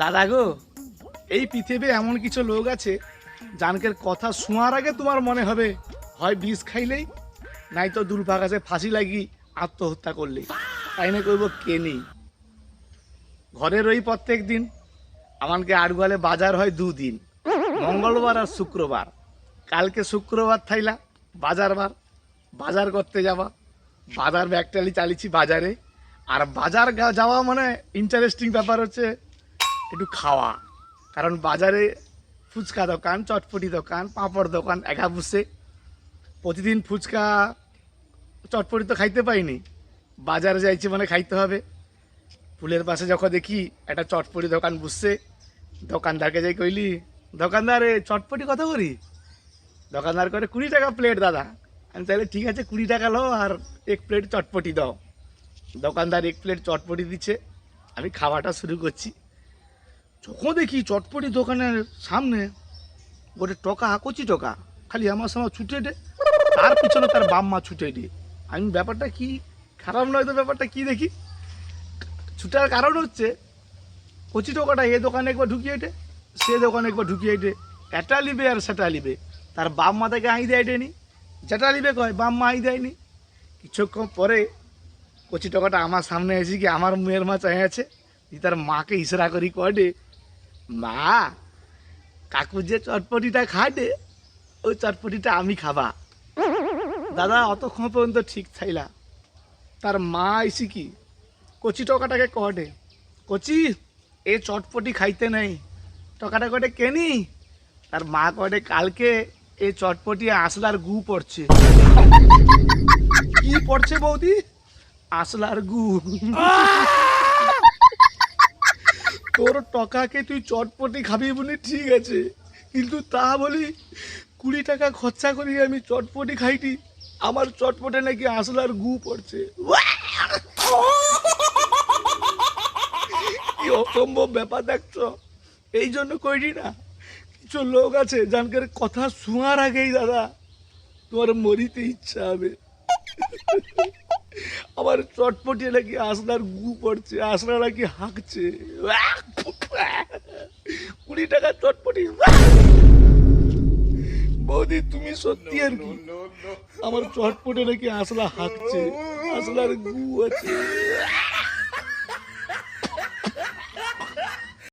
দাদা গো, এই পৃথিবী এমন কিছু লোক আছে জানকের কথা শোনার আগে তোমার মনে হবে হয় বিষ খাইলেই নাই তো দুলফা গাছে ফাঁসি লাগি আত্মহত্যা করলে। তাই না করবো কে নেই ঘরের ওই প্রত্যেক দিন আমাকে আড়ুয়ালে বাজার হয় দুদিন, মঙ্গলবার আর শুক্রবার। কালকে শুক্রবার থাইলা বাজার বার, বাজার করতে যাবা, বাজার ব্যাগটালি চালিয়েছি বাজারে। আর বাজার যাওয়া মানে ইন্টারেস্টিং ব্যাপার হচ্ছে একটু খাওয়া, কারণ বাজারে ফুচকা দোকান, চটপটি দোকান, পাঁপড় দোকান একা বসে। প্রতিদিন ফুচকা চটপটি তো খাইতে পাইনি, বাজারে যাইছি মানে খাইতে হবে। পুলের পাশে যখন দেখি একটা চটপটি দোকান বসছে, দোকানদারকে যাই কইলি, দোকানদার এ চটপটি কত করি? দোকানদার করে 20 টাকা প্লেট দাদা। আমি তাহলে ঠিক আছে 20 টাকা লো আর 1 প্লেট চটপটি দাও। দোকানদার 1 প্লেট চটপটি দিচ্ছে, আমি খাওয়াটা শুরু করছি। যখন দেখি চটপটি দোকানের সামনে গোটে টকা, কচি টকা খালি আমার সময় ছুটে দে, তার পিছনে তার বাম্মা ছুটে দে। আমি ব্যাপারটা কি খারাপ নয় তো, ব্যাপারটা কি দেখি ছুটার কারণ হচ্ছে কচি টাকাটা এ দোকানে একবার ঢুকিয়ে দে, সে দোকানে একবার ঢুকিয়ে দে, এটা লিবে আর সেটা লিবে। তার বাম্মা তাকে আই দেয়নি, যেটা লিবে কয় বাম্মা আই দেয়নি। কিছুক্ষণ পরে কচি টাকাটা আমার সামনে এসে কি আমার মুয়ের মা চাই আছে, তার মাকে ইশারা করি কডে, মা কাকু যে চটপটিটা খায় দে, ওই চটপটিটা আমি খাবা। দাদা অতক্ষণ পর্যন্ত ঠিক থাইলা, তার মা এসে কি কচি টকাটাকে কডে, কচি এ চটপটি খাইতে নেই, টকাটা কটে কেনি? তার মা কটে, কালকে এ চটপটি আসলার গু পড়ছে। কি পড়ছে বৌদি? আসলার গু। তোর টকাকে তুই চটপটি খাবি বলি ঠিক আছে, কিন্তু তা বলি 20 টাকা খরচা করি আমি চটপটি খাইটি, আমার চটপটে নাকি আসলার গু পড়ছে। কি অসম্ভব ব্যাপার দেখছো। এই জন্য কইটি না, কিছু লোক আছে যানকের কথা শোনার আগেই দাদা তোমার মরিতে ইচ্ছা হবে। আমার চটপটি নাকি আসলার গু পড়ছে, আসলা নাকি হাঁকছে। 20 টাকা চটপটি। বৌদি তুমি সত্যি আর কি, আমার চটপটে নাকি আসলা হাঁকছে, আসলার গু আছে।